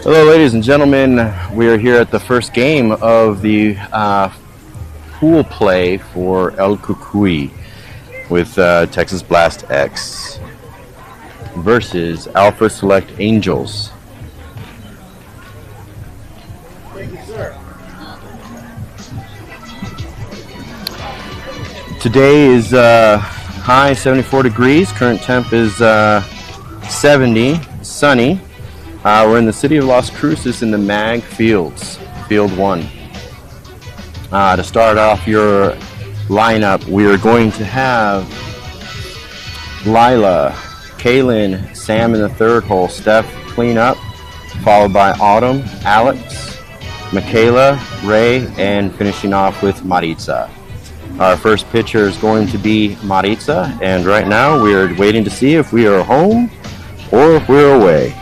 Hello, ladies and gentlemen. We are here at the first game of the pool play for El Cucuy with Texas Blast X versus Alpha Select Angels. Today is high 74 degrees. Current temp is 70, sunny. We're in the city of Las Cruces in the Mag Fields, Field 1. To start off your lineup, we are going to have Lila, Kaylin, Sam in the third hole, Steph clean up, followed by Autumn, Alex, Michaela, Ray, and finishing off with Maritza. Our first pitcher is going to be Maritza, and right now we are waiting to see if we are home or if we're away.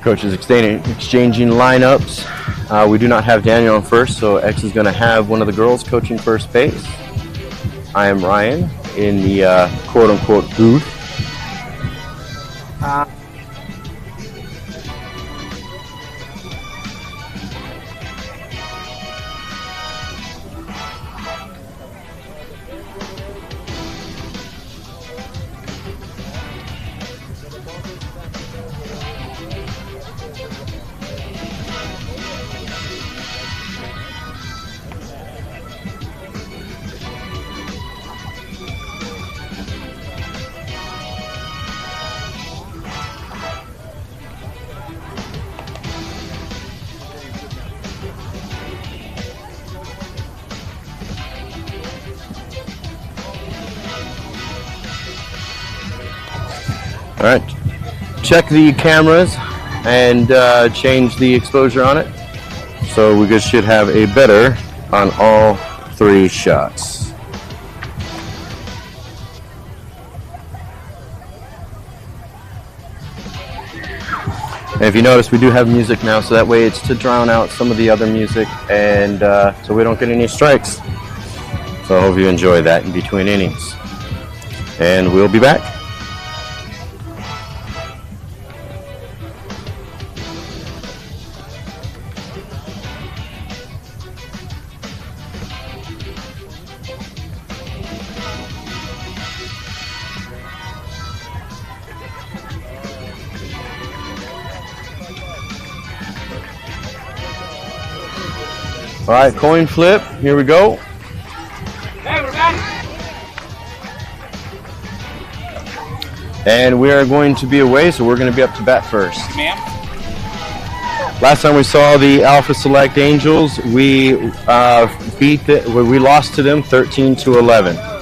Coach is exchanging lineups. We do not have Daniel on first, so X is going to have one of the girls coaching first base. I am Ryan in the quote-unquote booth. All right, check the cameras and change the exposure on it. So we should have a better on all three shots. And if you notice, we do have music now, so that way it's to drown out some of the other music and so we don't get any strikes. So I hope you enjoy that in between innings. And we'll be back. All right, coin flip. Here we go. Hey, we're back. And we are going to be away, so we're going to be up to bat first. Ma'am. Last time we saw the Alpha Select Angels, we we lost to them 13-11.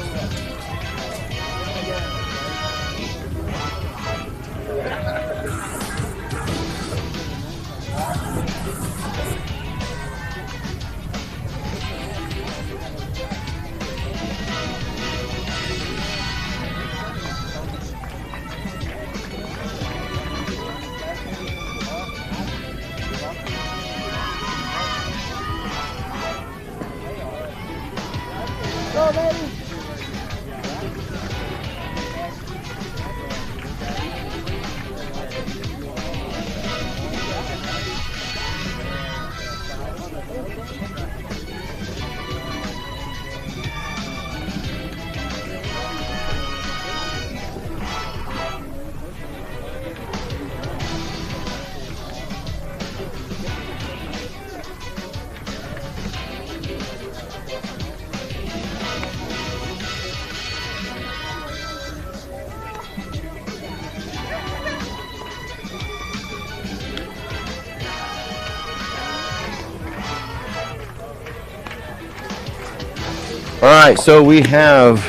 All right, so we have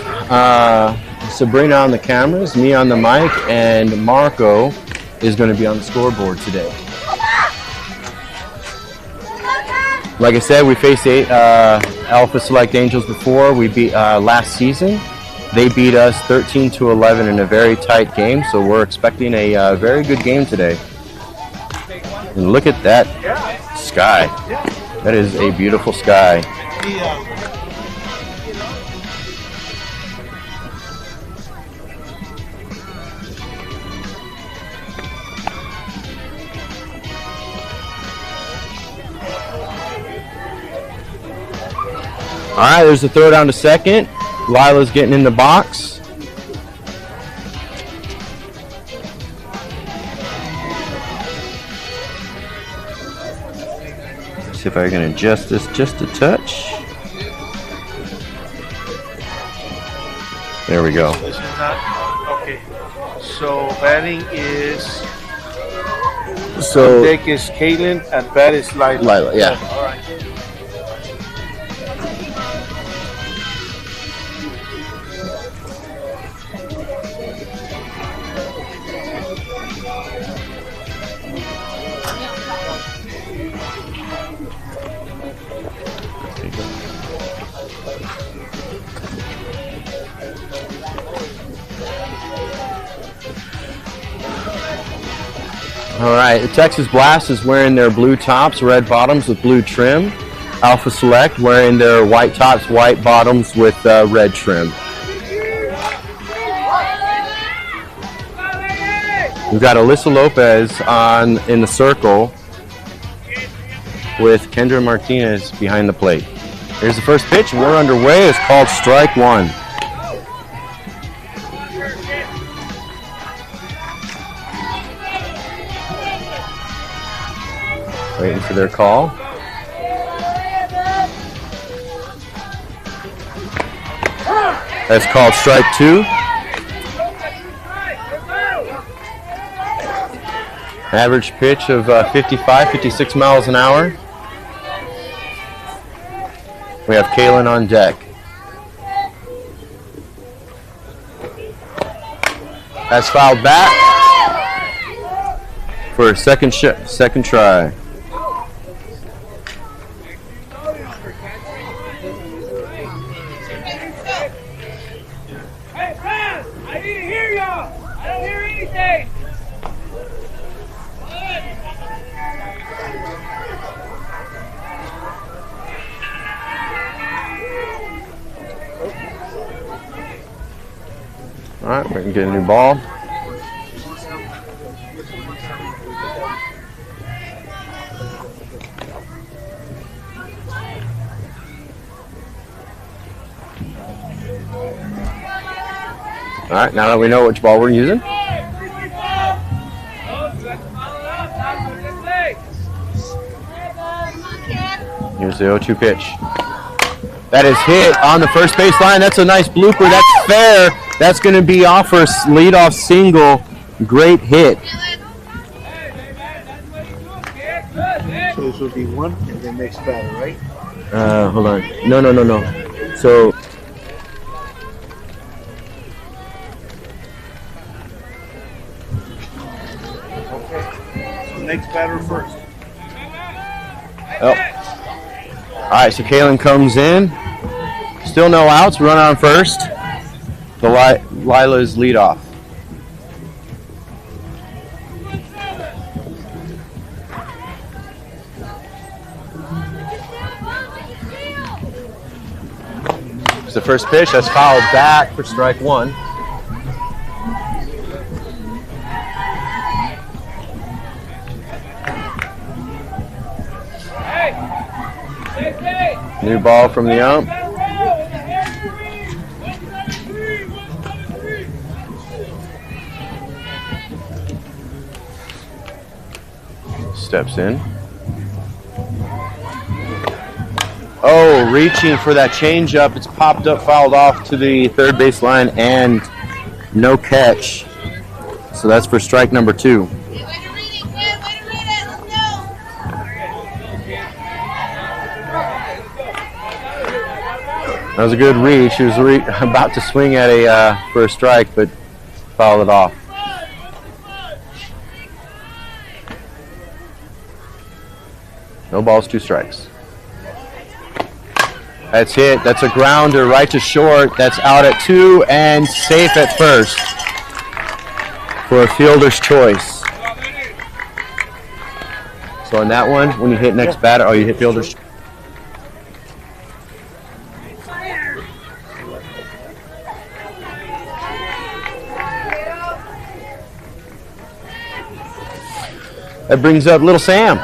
Sabrina on the cameras, me on the mic, and Marco is going to be on the scoreboard today. Like I said, we faced Alpha Select Angels before. We beat last season. They beat us 13-11 in a very tight game, so we're expecting a very good game today. And look at that sky. That is a beautiful sky. All right, there's a throw down to second. Lila's getting in the box. Let's see if I can adjust this just a touch. There we go. This is not okay. So batting is deck is Caitlin and bat is Lila. Lila, yeah. All right. All right, the Texas Blast is wearing their blue tops, red bottoms with blue trim. Alpha Select wearing their white tops, white bottoms with red trim. We've got Alyssa Lopez in the circle with Kendra Martinez behind the plate. Here's the first pitch. We're underway. It's called strike one. Waiting for their call. That's called strike two. Average pitch of 55, 56 miles an hour. We have Kaylin on deck. That's fouled back for a second try. Hey, Brad, I need to hear y'all. I don't hear anything. All right, we can get a new ball. All right, now that we know which ball we're using. Here's the 0-2 pitch. That is hit on the first base line. That's a nice blooper. That's fair. That's going to be off for a leadoff single. Great hit. So this would be one, and then next batter, right? Hold on. No. So Okay. So next batter first. oh. All right, so Kalen comes in. Still no outs. Run on first. The Lila's lead off. It's the first pitch. That's fouled back for strike one. New ball from the ump. Steps in. Oh, reaching for that changeup. It's popped up, fouled off to the third base line, and no catch. So that's for strike number two. That was a good reach. He was about to swing at for a strike, but fouled it off. No balls, 2 strikes. That's hit. That's a grounder right to short. That's out at 2 and safe at first for a fielder's choice. So on that one, when you hit next batter, you hit fielder's choice. That brings up Little Sam.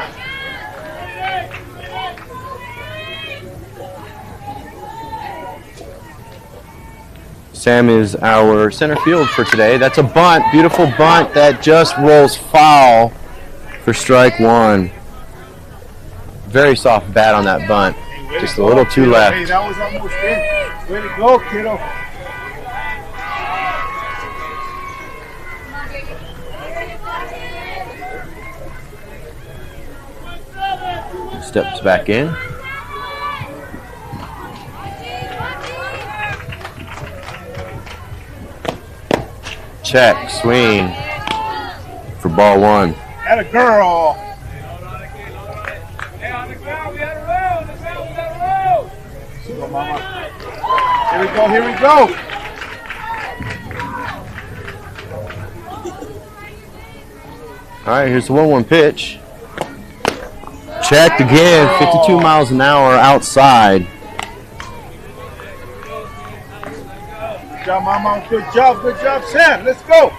Sam is our center field for today. That's a bunt, beautiful bunt that just rolls foul for strike one. Very soft bat on that bunt. Just a little too left. Hey, that was almost in. Way to go, kiddo. Steps back in. Check, swing for ball one. Atta girl. Hey, on the ground, we got to roll. On the ground, we got to roll. Go, mama. Here we go, here we go. All right, here's the 1-1 pitch. Checked again, 52 miles an hour outside. Good job, mama. Good job, Sam. Let's go.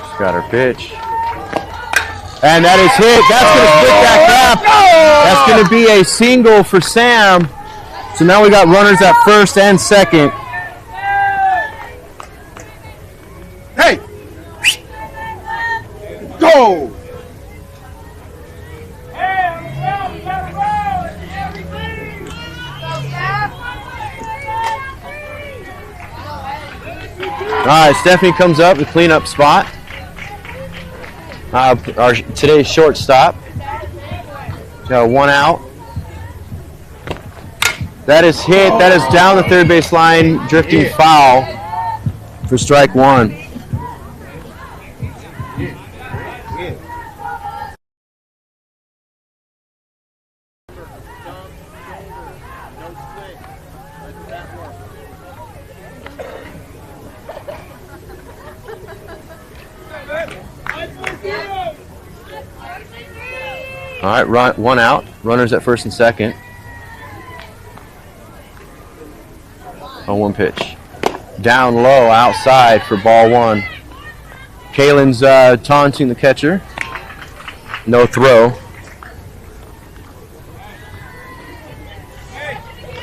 She's got her pitch. And that is hit. That's going to split that gap. That's going to be a single for Sam. So now we got runners at first and second. Hey. Go. All right, Stephanie comes up, the cleanup spot. Our today's shortstop. Got 1 out. That is hit. That is down the third base line, drifting foul for strike one. All right, 1 out. Runners at first and second. On 1 pitch. Down low outside for ball one. Kalen's taunting the catcher. No throw.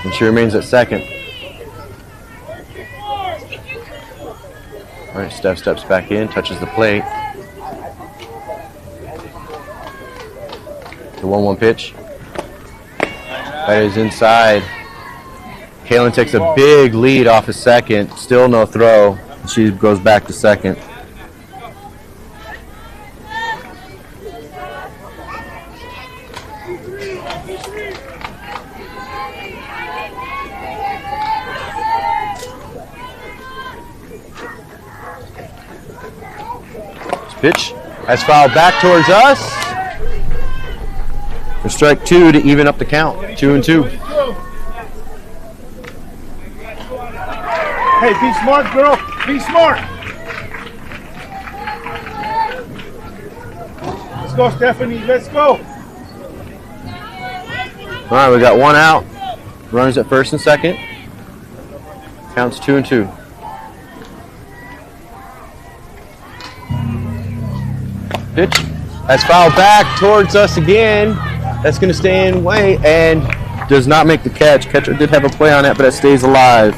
And she remains at second. All right, Steph steps back in, touches the plate. The 1-1 pitch. That is inside. Kaylin takes a big lead off a second. Still no throw. She goes back to second. Pitch has fouled back towards us. For strike 2 to even up the count. 2-2. Hey, be smart, girl. Be smart. Let's go, Stephanie. Let's go. All right, we got one out. Runners at first and second. Counts 2-2. Pitch has fouled back towards us again. That's going to stay in way and does not make the catch. Catcher did have a play on it, but it stays alive.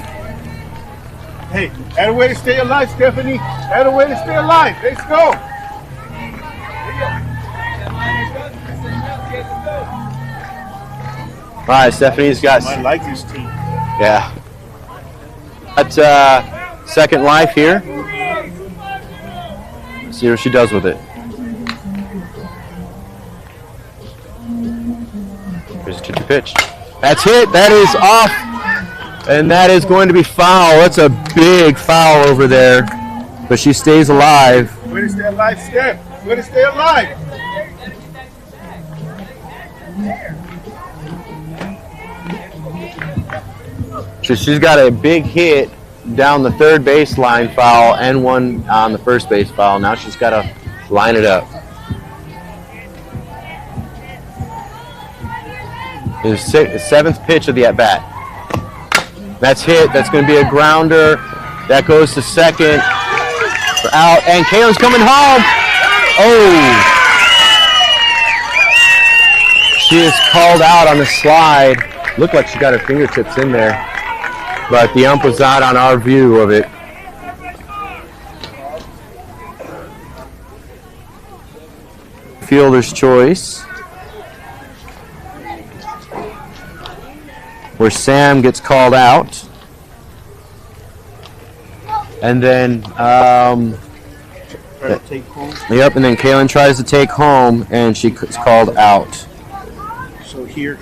Hey, add a way to stay alive, Stephanie. Add a way to stay alive. Let's go. All right, Stephanie's got. I like this team. Yeah. That's second life here. Let's see what she does with it. Here's a 2-2 pitch. That's hit. That is off. And that is going to be foul. That's a big foul over there. But she stays alive. Way to stay alive, Steph. Way to stay alive. So she's got a big hit down the third baseline foul and one on the first base foul. Now she's got to line it up. His seventh pitch of the at-bat. That's hit. That's going to be a grounder. That goes to second. For out. And Kaylin's coming home. Oh. She is called out on the slide. Looked like she got her fingertips in there. But the ump was out on our view of it. Fielder's choice. Where Sam gets called out. And then, Take home. yep, and then Kaylin tries to take home, and she is called out. So here.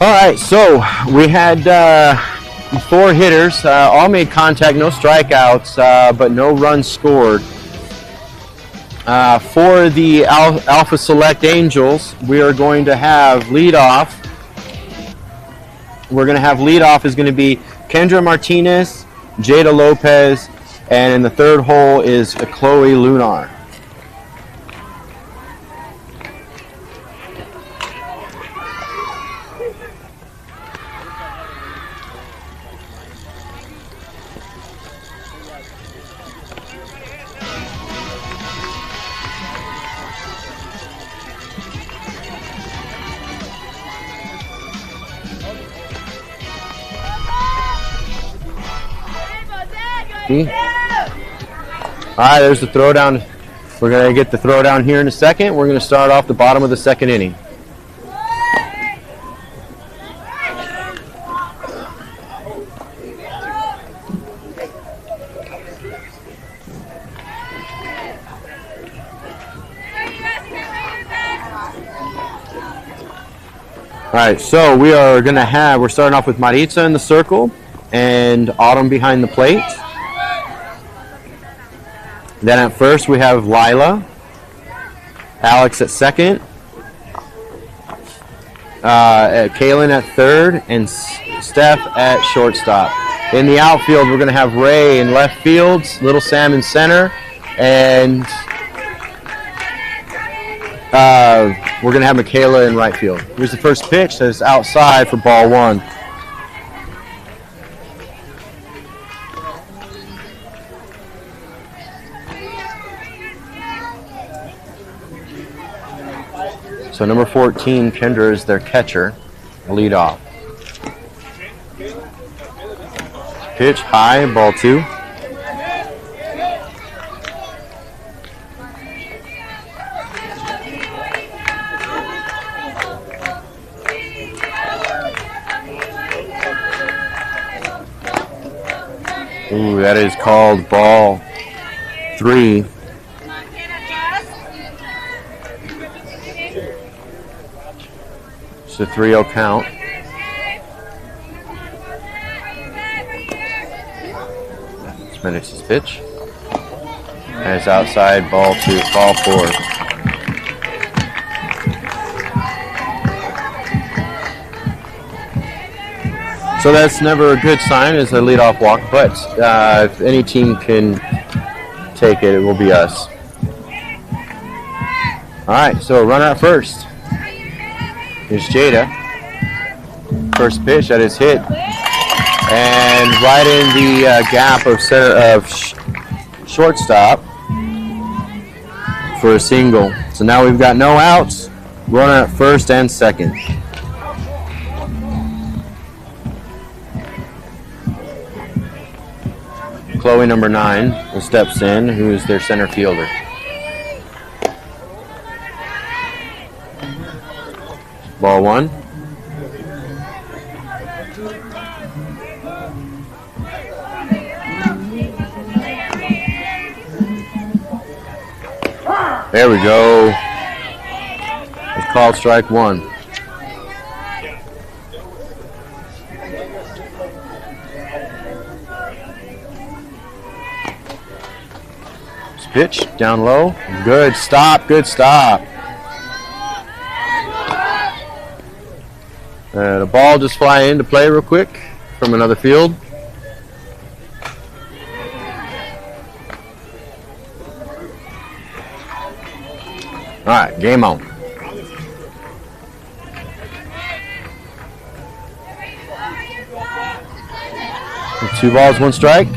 All right, so we had 4 hitters, all made contact, no strikeouts, but no runs scored. For the Alpha Select Angels, we are going to have leadoff. We're going to have leadoff is going to be Kendra Martinez, Jada Lopez, and in the third hole is Chloe Lunar. All right, there's the throwdown. We're going to get the throwdown here in a second. We're going to start off the bottom of the second inning. right, so we're starting off with Maritza in the circle and Autumn behind the plate. Then at first we have Lila, Alex at second, Kaylin at third, and Steph at shortstop. In the outfield, we're going to have Ray in left field, Little Sam in center, and we're going to have Michaela in right field. Here's the first pitch. That's outside for ball one. So number 14, Kendra, is their catcher, lead off. Pitch high, ball two. Ooh, that is called ball three. It's a 3-0 count. Minutes' pitch. And it's outside, ball four. So that's never a good sign as a leadoff walk, but if any team can take it, it will be us. All right, so runner at first. Here's Jada. First pitch, that is hit. And right in the gap of shortstop for a single. So now we've got no outs. Runner at first and second. Chloe, number 9, steps in, who is their center fielder. Ball one. There we go. It's called strike one. Pitch down low. Good stop. Good stop. The ball just fly into play real quick from another field. All right, game on. Two balls, one strike.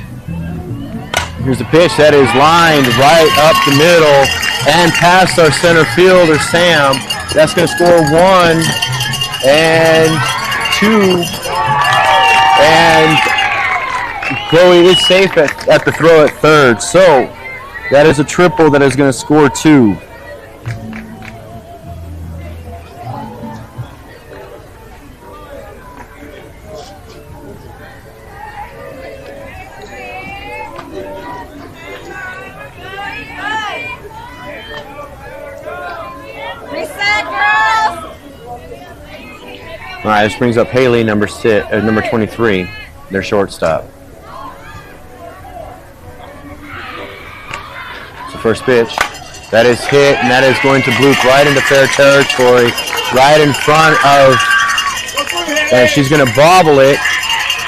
Here's the pitch that is lined right up the middle and past our center fielder, Sam. That's going to score 1 and 2. And Chloe is safe at the throw at third. So that is a triple that is going to score 2. All right, this brings up Haley, number 23, their shortstop. So first pitch, that is hit, and that is going to bloop right into fair territory, right in front of, and she's going to bobble it,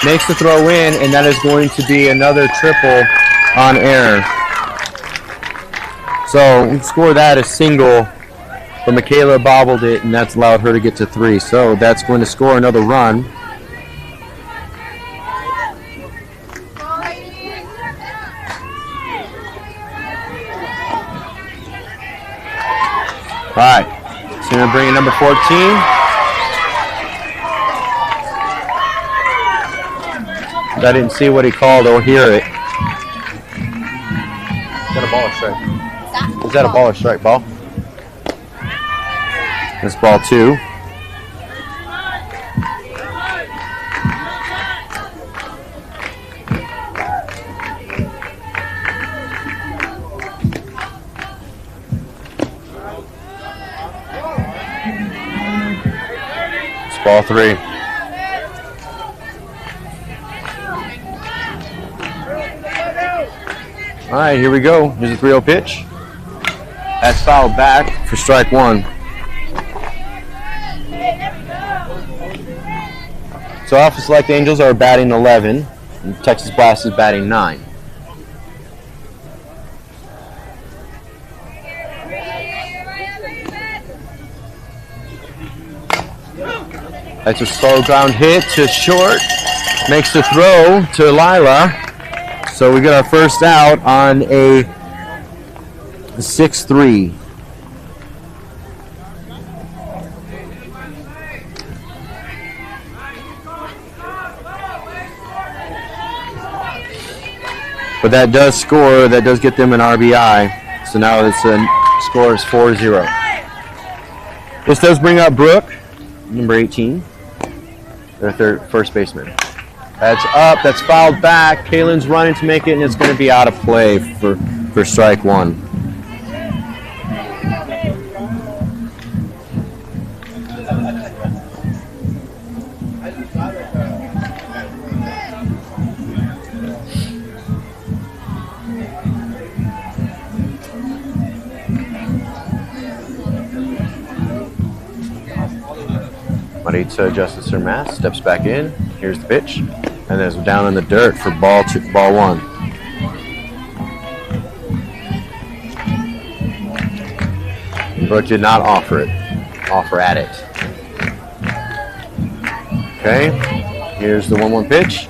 makes the throw in, and that is going to be another triple on air. So we score that a single. But Michaela bobbled it, and that's allowed her to get to 3. So that's going to score another run. All right. So we're going to bring in number 14. I didn't see what he called or hear it. Is that a ball or strike? Is that a ball or strike? Ball? That's ball 2. It's Ball 3. All right, here we go. Here's a 3-0 pitch. That's fouled back for strike 1. So Alpha Select Angels are batting 11, and Texas Blast is batting 9. That's a slow ground hit to short. Makes the throw to Lila. So we got our first out on a 6-3. But that does score. That does get them an RBI. So now it's a score is 4-0. This does bring up Brooke, number 18, their first baseman. That's up. That's fouled back. Kalen's running to make it, and it's going to be out of play for strike 1. Maritza adjusts her mask, steps back in. Here's the pitch, and there's down in the dirt for ball 1. Brooke did not offer at it. Okay, here's the 1-1 pitch,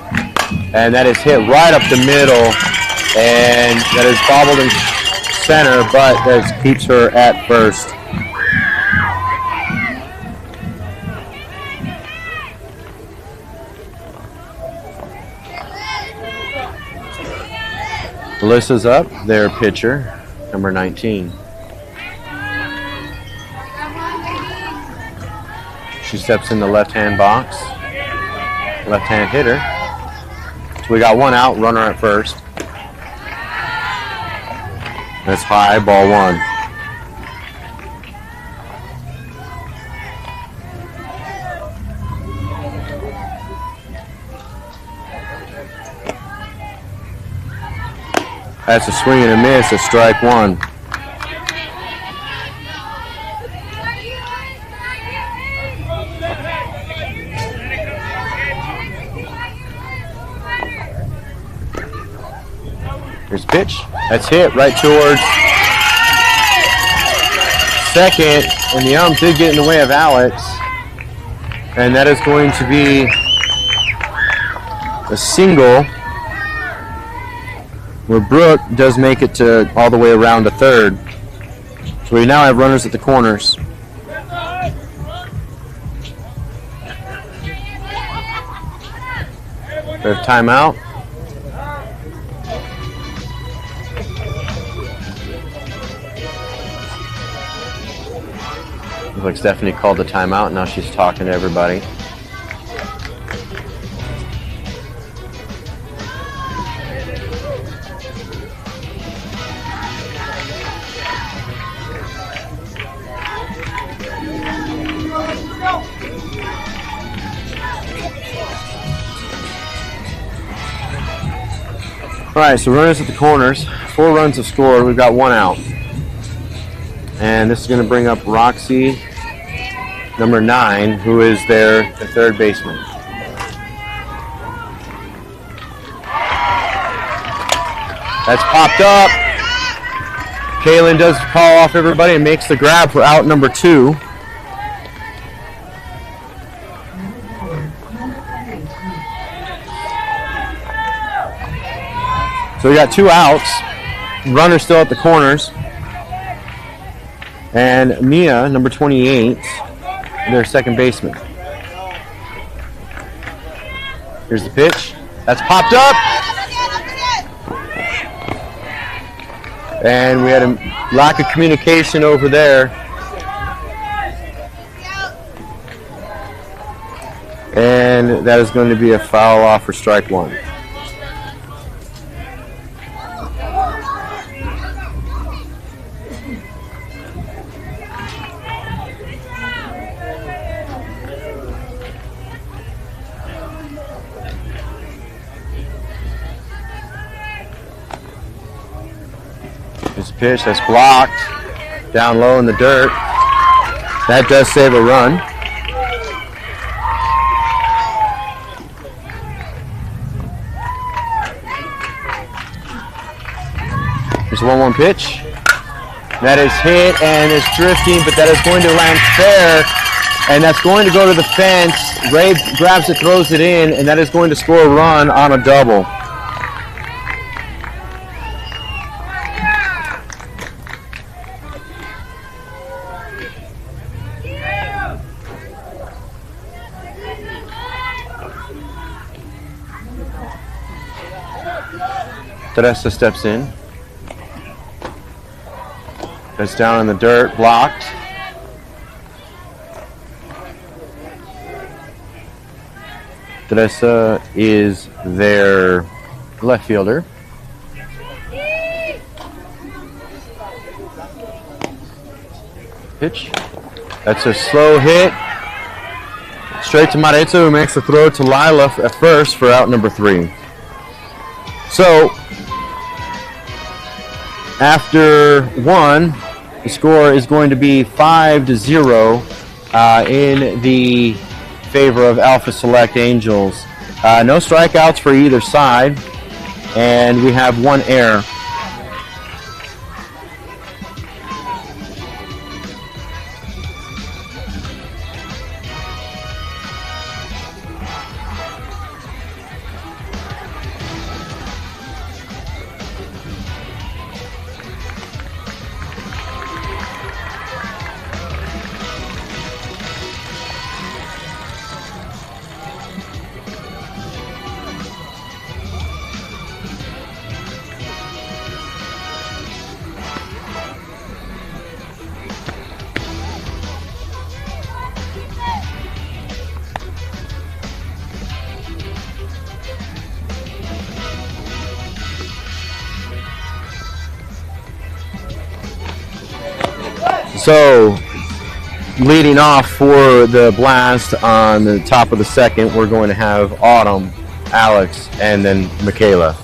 and that is hit right up the middle, and that is bobbled in center, but that keeps her at first. Melissa's up, their pitcher, number 19. She steps in the left-hand box, left-hand hitter. So we got 1 out, runner at first. That's high, ball 1. That's a swing and a miss, a strike 1. Here's the pitch. That's hit right towards second, and the ump did get in the way of Alex. And that is going to be a single, where Brooke does make it to all the way around to third. So we now have runners at the corners. We have timeout. Looks like Stephanie called the timeout. Now she's talking to everybody. All right, so runners at the corners. 4 runs have scored. We've got 1 out. And this is going to bring up Roxy, number 9, who is their third baseman. That's popped up. Kalen does call off everybody and makes the grab for out number 2. So we got 2 outs. Runner still at the corners. And Mia, number 28, their second baseman. Here's the pitch. That's popped up. And we had a lack of communication over there. And that is going to be a foul off for strike 1. There's a pitch that's blocked down low in the dirt. That does save a run. There's a 1-1 pitch. That is hit and is drifting, but that is going to land fair, and that's going to go to the fence. Ray grabs it, throws it in, and that is going to score a run on a double. Teresa steps in. That's down in the dirt, blocked. Teresa is their left fielder. Pitch. That's a slow hit. Straight to Maritza, who makes the throw to Lila at first for out number 3. So, after 1, the score is going to be 5-0 in the favor of Alpha Select Angels. No strikeouts for either side, and we have 1 error. So, leading off for the Blast on the top of the second, we're going to have Autumn, Alex, and then Michaela.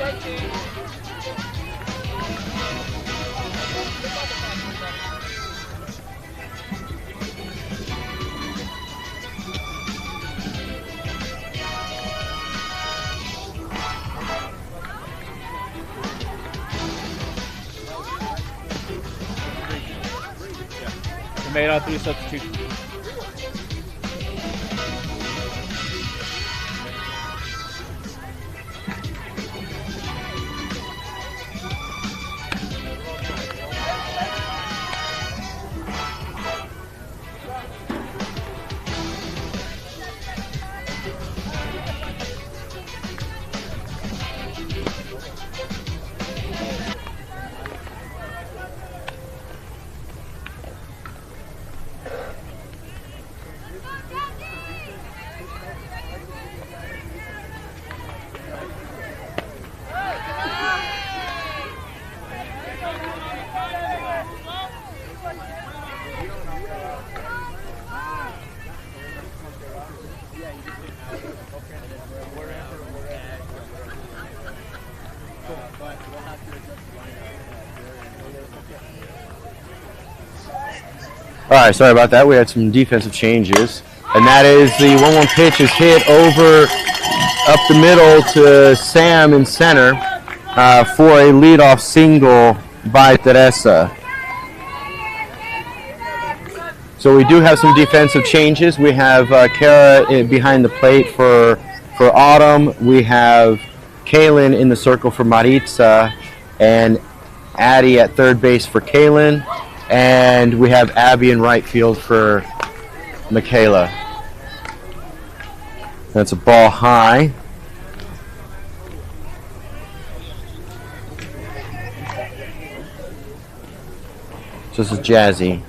We made our 3 substitutions. All right, sorry about that. We had some defensive changes. And that is the 1-1 pitch is hit over up the middle to Sam in center for a leadoff single by Teresa. So we do have some defensive changes. We have Kara behind the plate for Autumn. We have Kaylin in the circle for Maritza, and Addie at third base for Kaylin. And we have Abby in right field for Michaela. That's a ball high. So this is Jazzy.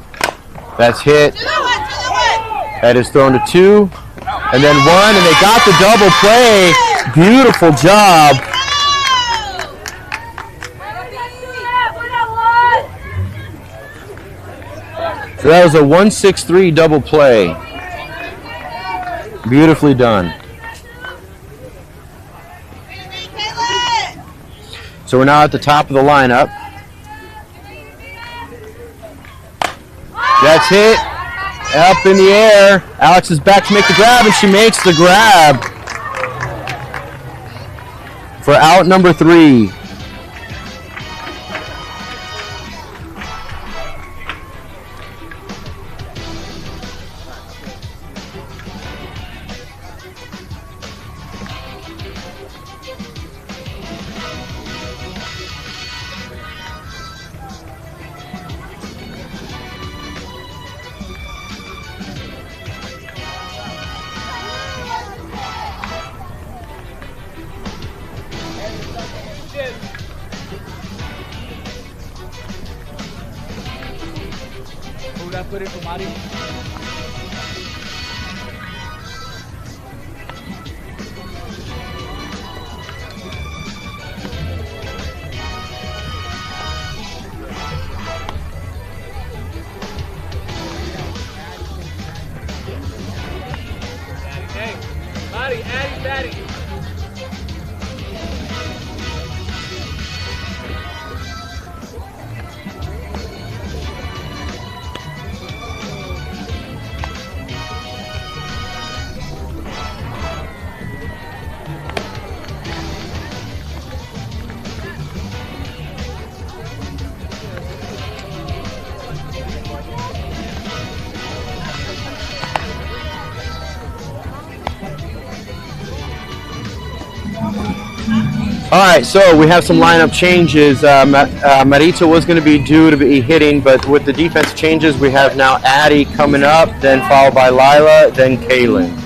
That's hit. That is thrown to 2. And then 1, and they got the double play. Beautiful job. So that was a 1-6-3 double play. Beautifully done. So we're now at the top of the lineup. That's hit. Up in the air. Alex is back to make the grab, and she makes the grab for out number 3. Who did I put in for Mari? Hey, Mari, Addie, Daddy. All right, so we have some lineup changes. Maritza was going to be due to be hitting, but with the defense changes, we have now Addie coming up, then followed by Lila, then Kaylin.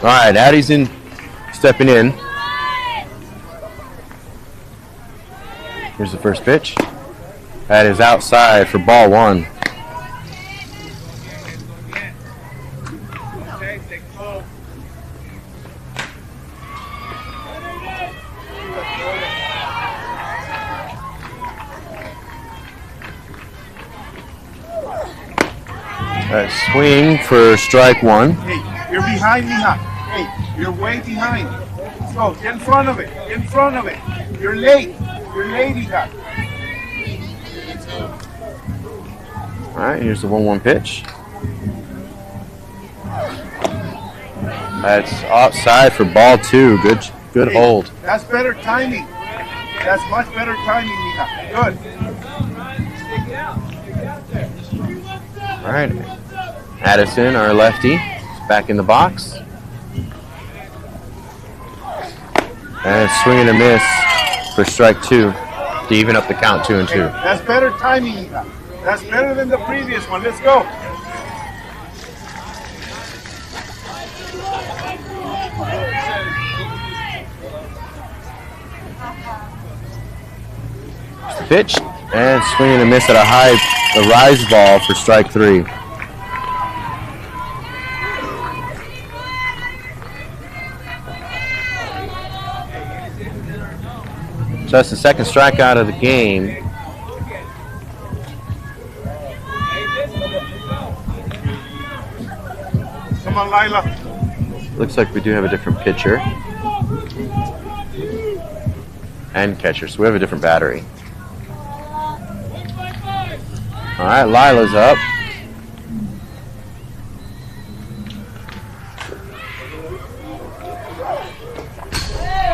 All right, Addie's stepping in. Here's the first pitch. That is outside for ball 1. Swing for strike 1. Hey, you're behind me, huh? Hey, you're way behind. Let's go. Get in front of it. Get in front of it. You're late. You're late, huh? All right, here's the 1-1 pitch. That's outside for ball 2. Good Hey, hold. That's better timing. That's much better timing, Mija. Good. All right, Addison, our lefty, is back in the box. And swing and a miss for strike 2 to even up the count 2-2. That's better timing, Mija. That's better than the previous one. Let's go. Pitch and swing and a miss at a rise ball for strike 3. So that's the second strikeout of the game. Come on, Lila. Looks like we do have a different pitcher and catcher, so we have a different battery. All right, Lila's up.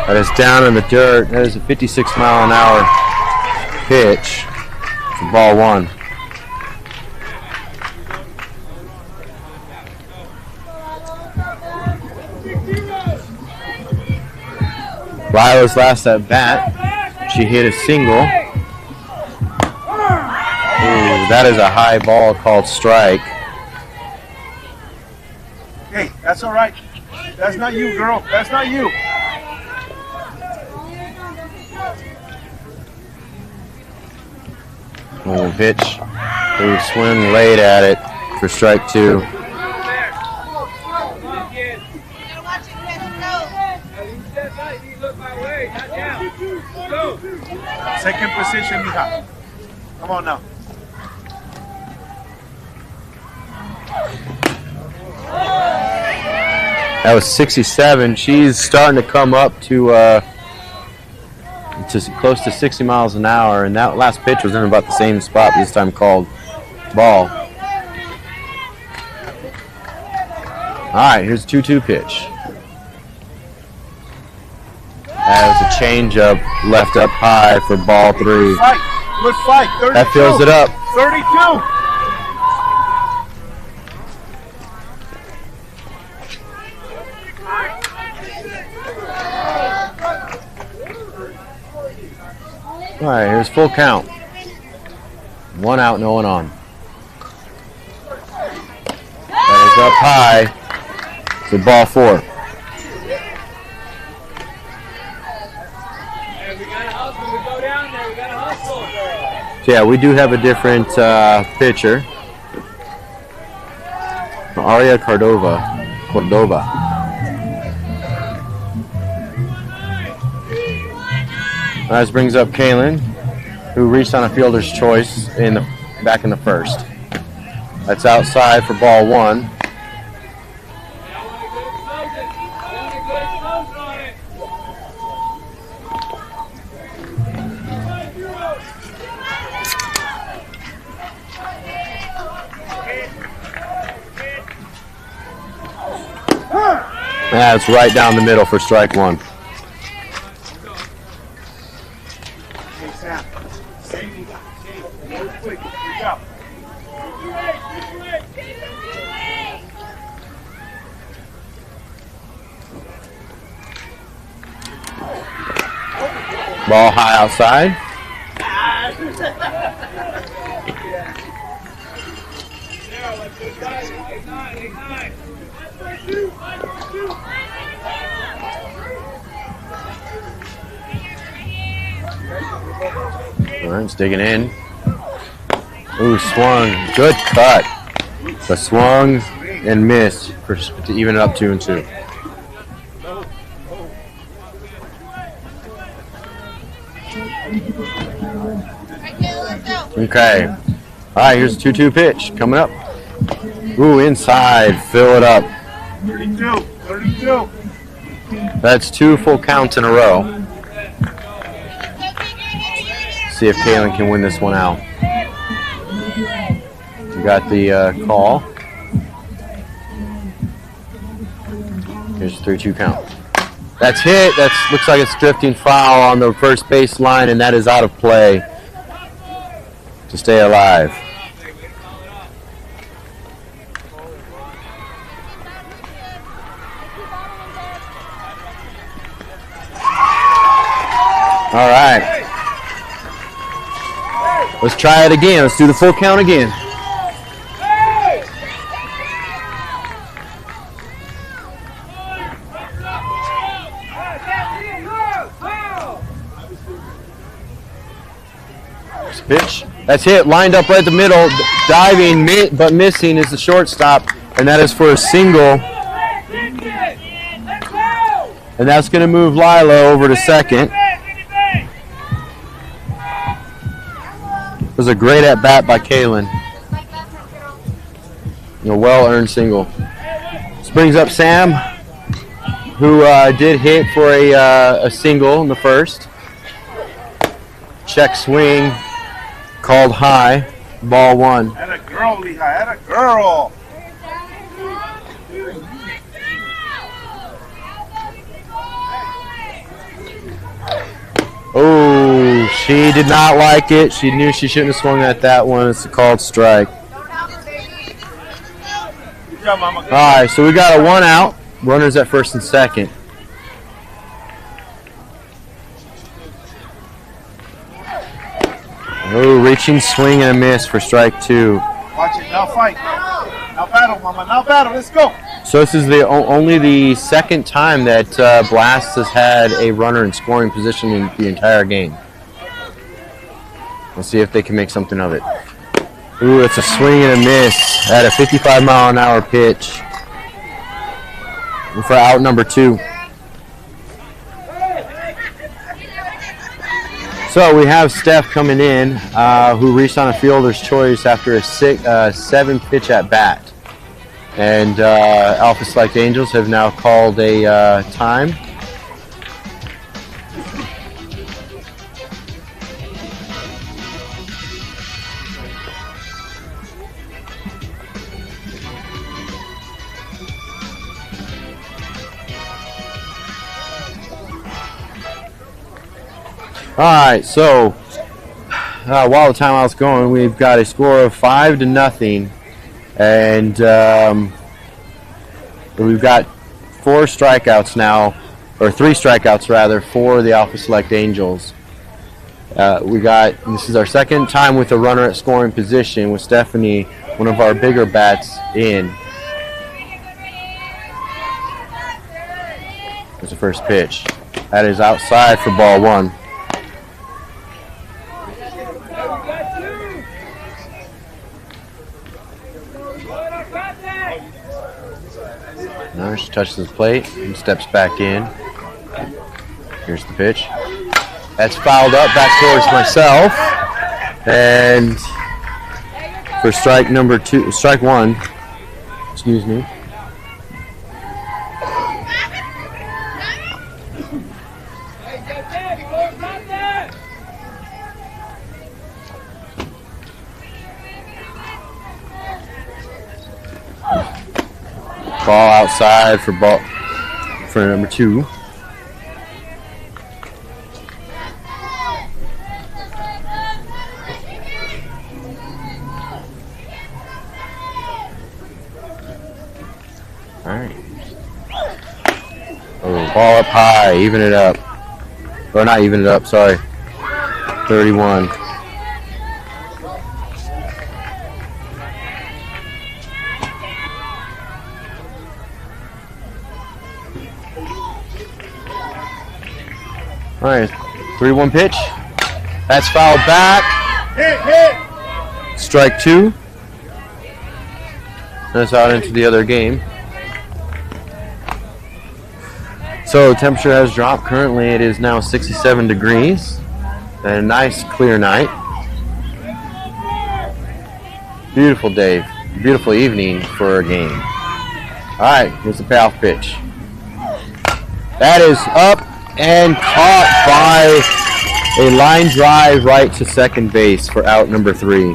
That is down in the dirt. That is a 56-mile-an-hour pitch for ball 1. Lila's last at bat, she hit a single. Ooh, that is a high ball called strike. Hey, that's all right. That's not you, girl. That's not you. Ooh, pitch. Ooh, swing late at it for strike 2. Second position, Mija. Come on now. That was 67. She's starting to come up to close to 60 miles an hour, and that last pitch was in about the same spot, this time called ball. All right, here's a 2-2 pitch. That was a changeup left up high for ball 3. Good fight. Good fight. 32. That fills it up. 32. All right, here's full count. 1 out, no one on. That is up high for ball 4. So yeah, we do have a different pitcher. Aria Cordova. This brings up Kaylin, who reached on a fielder's choice back in the first. That's outside for ball 1. That's right down the middle for strike 1. Ball high outside. All right, it's digging in. Ooh, swung. Good cut. But swung and missed to even it up 2-2. Okay. All right, here's a 2-2 pitch coming up. Ooh, inside. Fill it up. 32. That's 2 full counts in a row. See if Kaylin can win this one out. We got the call. Here's a 3-2 count. That's hit. That looks like it's drifting foul on the first base line, and that is out of play to stay alive. All right. Let's try it again. Let's do the full count again. Pitch. That's hit. Lined up right the middle. Diving, but missing is the shortstop. And that is for a single. And that's going to move Lila over to second. It was a great at-bat by Kaylin. A well-earned single. This brings up Sam, who did hit for a single in the first. Check swing. Called high, ball 1. Had a girl, Lehigh, had a girl. Oh, she did not like it. She knew she shouldn't have swung at that one. It's a called strike. Good job, Mama. All right, so we got a 1 out. Runners at first and second. Oh, reaching swing and a miss for strike 2. Watch it, now fight. Now battle, Mama, now battle, let's go. So this is only the second time that Blast has had a runner in scoring position in the entire game. Let's see if they can make something of it. Ooh, it's a swing and a miss at a 55-mile-an-hour pitch for out number 2. So we have Steph coming in, who reached on a fielder's choice after a 7-pitch at bat. And Alpha Select Angels have now called a time. All right, so while the timeout's going, we've got a score of 5-0, and we've got 4 strikeouts now, or 3 strikeouts rather, for the Alpha Select Angels. This is our second time with a runner at scoring position with Stephanie, one of our bigger bats, in. There's the first pitch. That is outside for ball 1. She touches the plate and steps back in. Here's the pitch. That's fouled up back towards myself. And for strike 1, excuse me. Ball outside for number 2. All right. Oh, ball up high, even it up. Or not even it up, sorry. 31. All right, 3-1 pitch. That's fouled back. Hit. Strike 2. That's out into the other game. So temperature has dropped. Currently it is now 67 degrees. And a nice clear night. Beautiful day. Beautiful evening for a game. Alright, here's the payoff pitch. That is up and caught by a line drive right to second base for out number 3.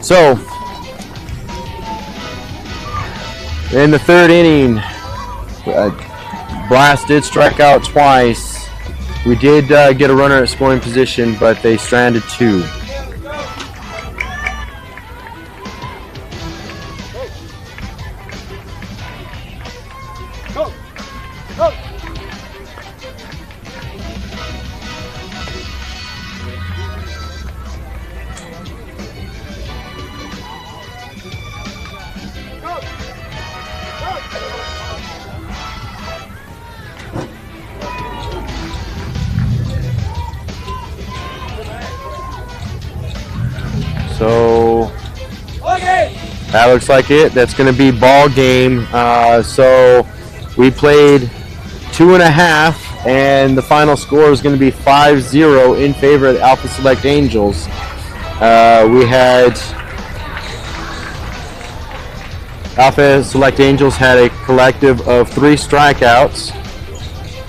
So, in the third inning, Blast did strike out twice. We did get a runner at scoring position, but they stranded 2. So that looks like it. That's going to be ball game. So we played 2.5, and the final score is going to be 5-0 in favor of the Alpha Select Angels. We had Alpha Select Angels had a collective of 3 strikeouts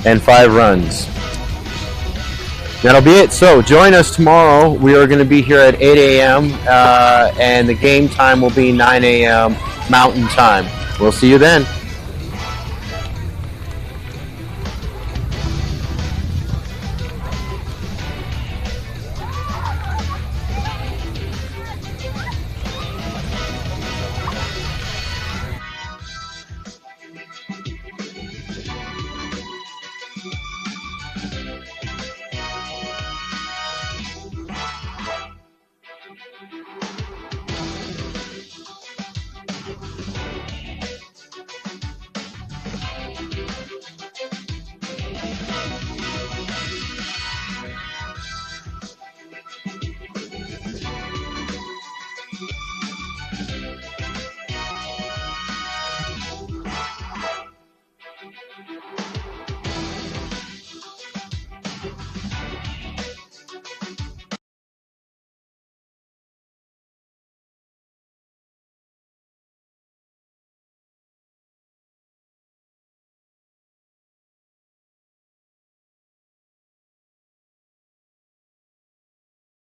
and 5 runs. That'll be it. So join us tomorrow. We are going to be here at 8 a.m. And the game time will be 9 a.m. Mountain Time. We'll see you then.